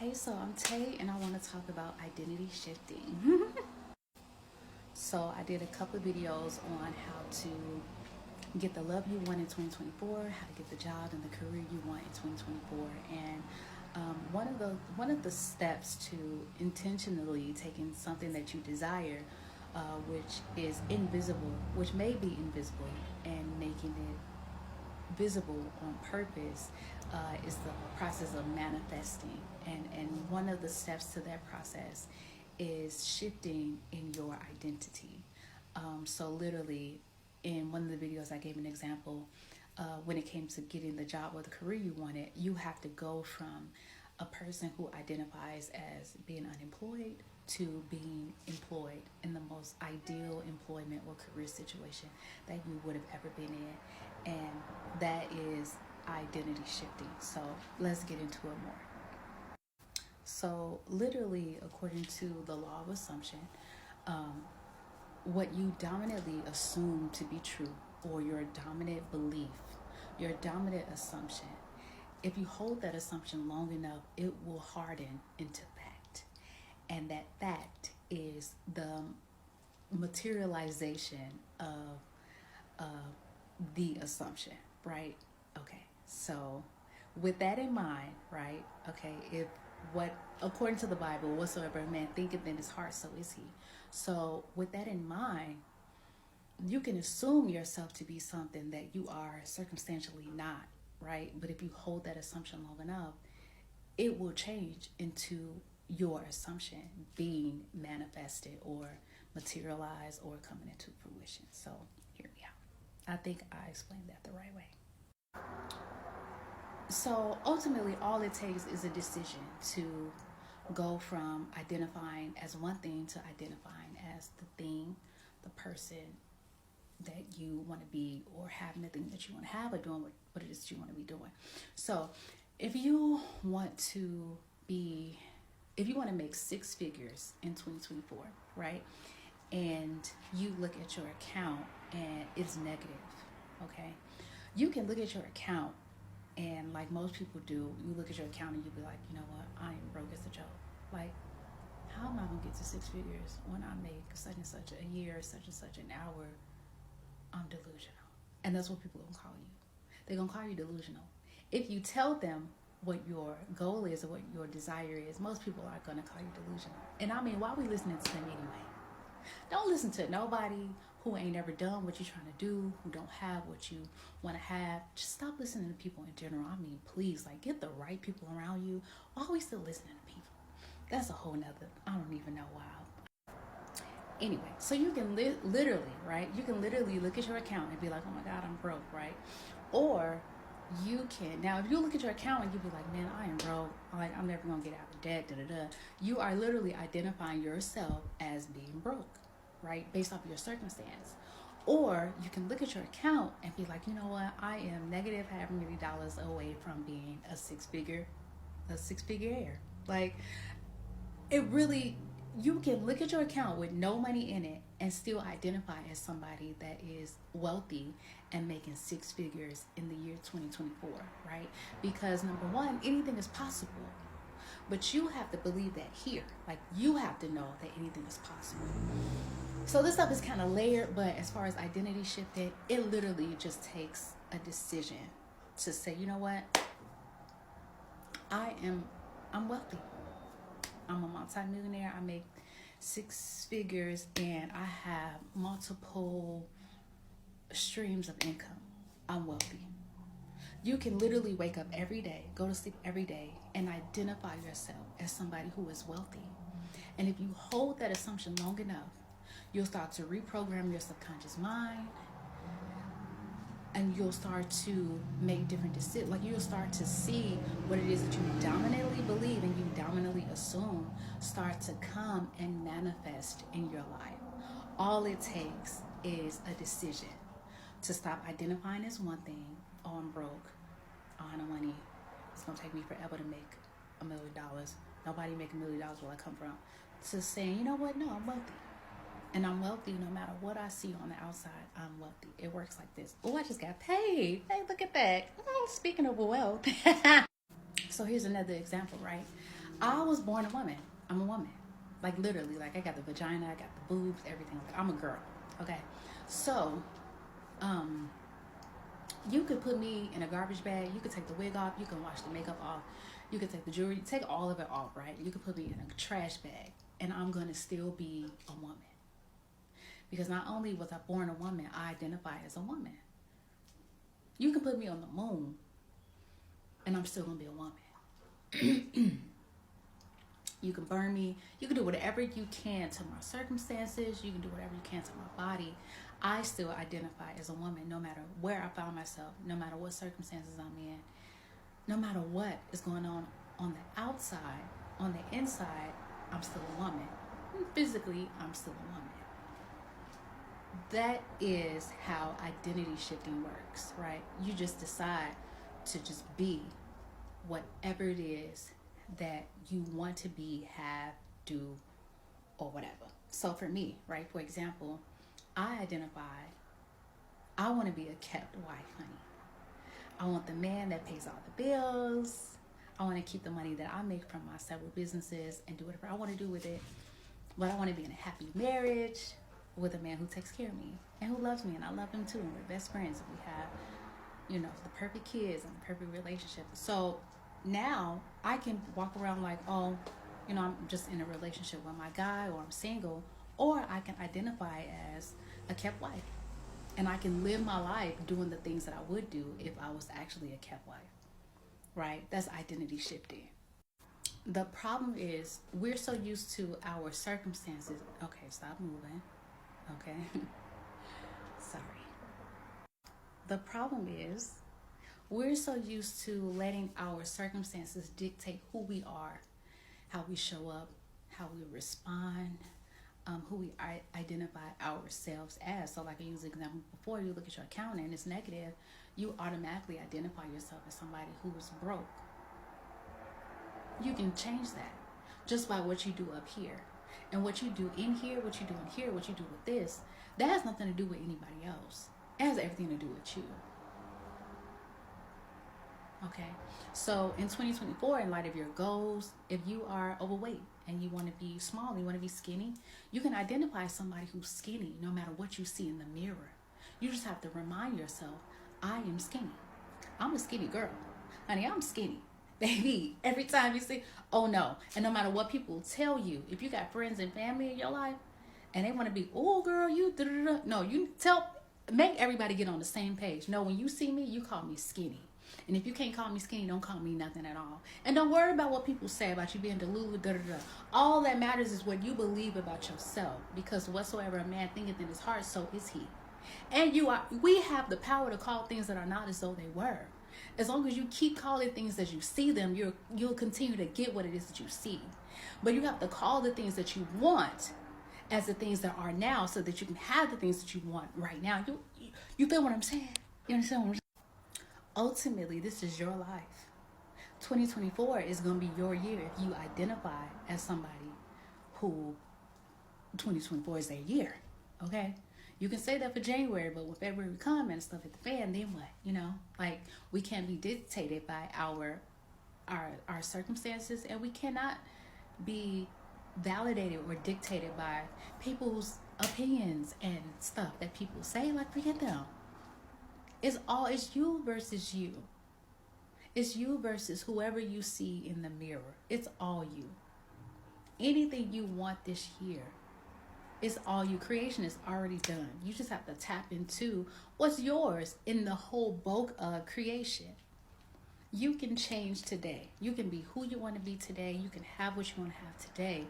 Hey, so I'm Tay, and I want to talk about identity shifting. So I did a couple of videos on how to get the love you want in 2024, how to get the job and the career you want in 2024, and one of the steps to intentionally taking something that you desire, which is invisible, which may be invisible, and making it visible on purpose is the process of manifesting. And one of the steps to that process is shifting in your identity. So, literally, in one of the videos, I gave an example when it came to getting the job or the career you wanted, you have to go from a person who identifies as being unemployed to being employed in the most ideal employment or career situation that you would have ever been in. And that is identity shifting. So let's get into it more. So, literally, according to the law of assumption, um, what you dominantly assume to be true, or your dominant belief, your dominant assumption, if you hold that assumption long enough, it will harden into fact. And that fact is the materialization of uh, the assumption, right? Okay, so with that in mind, right? Okay, if what according to the Bible, whatsoever a man thinketh in his heart, so is he. So with that in mind, you can assume yourself to be something that you are circumstantially not, right? But if you hold that assumption long enough, it will change into your assumption being manifested or materialized or coming into fruition. So hear me out. I think I explained that the right way. So ultimately, all it takes is a decision to go from identifying as one thing to identifying as the thing, the person that you want to be, or having the thing that you want to have, or doing what it is you want to be doing. So if you want to be, if you want to make six figures in 2024, right? And you look at your account and it's negative, okay? You can look at your account and, like most people do, you look at your account and you be like, you know what, I am broke as a joke. Like, how am I gonna get to six figures when I make such and such a year, such and such an hour? I'm delusional. And that's what people are gonna call you. They're gonna call you delusional. If you tell them what your goal is or what your desire is, most people are gonna call you delusional. And I mean, why are we listening to them anyway? Don't listen to nobody who ain't ever done what you're trying to do, who don't have what you want to have. Just stop listening to people in general. I mean, please, like, get the right people around you. Why are we still listening to people? That's a whole nother, I don't even know why. Anyway, so you can literally, right? You can literally look at your account and be like, oh my God, I'm broke, right? Or you can, now if you look at your account and you be like, man, I am broke, like, I'm never gonna get out of debt, da da da. You are literally identifying yourself as being broke, right? Based off of your circumstance. Or you can look at your account and be like, you know what, I am negative half a million dollars away from being a six figure heir. Like, it really, you can look at your account with no money in it and still identify as somebody that is wealthy and making six figures in the year 2024, right? Because number one, anything is possible. But you have to believe that here. Like, you have to know that anything is possible. So this stuff is kind of layered, but as far as identity shifting, it literally just takes a decision to say, you know what? I am I'm wealthy. I'm a multimillionaire. I make six figures and I have multiple streams of income. I'm wealthy. You can literally wake up every day, go to sleep every day, and identify yourself as somebody who is wealthy. And if you hold that assumption long enough, you'll start to reprogram your subconscious mind, and you'll start to make different decisions. Like, you'll start to see what it is that you dominantly believe and you dominantly assume start to come and manifest in your life. All it takes is a decision to stop identifying as one thing. Oh, I'm broke. Oh, I don't want money. It's gonna take me forever to make $1 million. Nobody make $1 million where I come from. To saying, you know what? No, I'm wealthy. And I'm wealthy no matter what I see on the outside. I'm wealthy. It works like this. Oh, I just got paid. Hey, look at that. Speaking of wealth. So here's another example, right? I was born a woman. I'm a woman. Like literally, like I got the vagina, I got the boobs, everything. Like I'm a girl. Okay. So, you could put me in a garbage bag. You could take the wig off. You can wash the makeup off. You could take the jewelry, take all of it off, right? You could put me in a trash bag, and I'm gonna still be a woman. Because not only was I born a woman, I identify as a woman. You can put me on the moon, and I'm still gonna be a woman. You can burn me. You can do whatever you can to my circumstances. You can do whatever you can to my body. I still identify as a woman no matter where I found myself, no matter what circumstances I'm in, no matter what is going on the outside, on the inside, I'm still a woman. Physically, I'm still a woman. That is how identity shifting works, right? You just decide to just be whatever it is that you want to be, have, do, or whatever. So for me, right, for example, I want to be a kept wife, honey. I want the man that pays all the bills. I want to keep the money that I make from my several businesses and do whatever I want to do with it. But I want to be in a happy marriage with a man who takes care of me and who loves me, and I love him too, and we're best friends, and we have, the perfect kids and the perfect relationship. So now I can walk around like, oh, I'm just in a relationship with my guy, or I'm single, or I can identify as a kept wife, and I can live my life doing the things that I would do if I was actually a kept wife, right? That's identity shifting. The problem is we're so used to our circumstances. Okay, stop moving. Okay. Sorry. The problem is we're so used to letting our circumstances dictate who we are, how we show up, how we respond, who we identify ourselves as. So like I used the example before, you look at your account and it's negative, you automatically identify yourself as somebody who is broke. You can change that just by what you do up here. And what you do in here, what you do in here, what you do with this, that has nothing to do with anybody else. It has everything to do with you. Okay, so in 2024, in light of your goals, if you are overweight and you want to be small, you want to be skinny, you can identify somebody who's skinny no matter what you see in the mirror. You just have to remind yourself, I am skinny. I'm a skinny girl. Honey, I'm skinny. Baby, every time you see, oh no. And no matter what people tell you, if you got friends and family in your life and they want to be, oh girl, you da-da-da. No, make everybody get on the same page. No, when you see me, you call me skinny. And if you can't call me skinny, don't call me nothing at all. And don't worry about what people say about you being delulu, da-da-da. All that matters is what you believe about yourself. Because whatsoever a man thinketh in his heart, so is he. And we have the power to call things that are not as though they were. As long as you keep calling things as you see them, you'll continue to get what it is that you see. But you have to call the things that you want as the things that are now, so that you can have the things that you want right now. You feel what I'm saying? You understand what I'm saying? Ultimately, this is your life. 2024 is going to be your year if you identify as somebody who 2024 is their year. Okay? You can say that for January, but when February comes and stuff hit the fan, then what? Like we can't be dictated by our circumstances, and we cannot be validated or dictated by people's opinions and stuff that people say. Like, forget them. It's you versus you. It's you versus whoever you see in the mirror. It's all you. Anything you want this year, it's all you. Creation is already done. You just have to tap into what's yours in the whole bulk of creation. You can change today. You can be who you want to be today. You can have what you want to have today.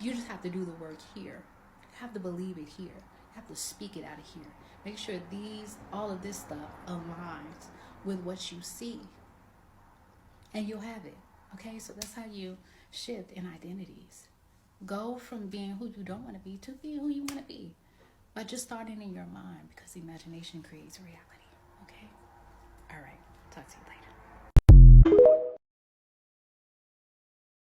You just have to do the work here. You have to believe it here. You have to speak it out of here. Make sure all of this stuff aligns with what you see. And you'll have it. Okay, so that's how you shift in identities. Go from being who you don't want to be to being who you want to be. By just starting in your mind, because imagination creates reality. Okay? All right. Talk to you later.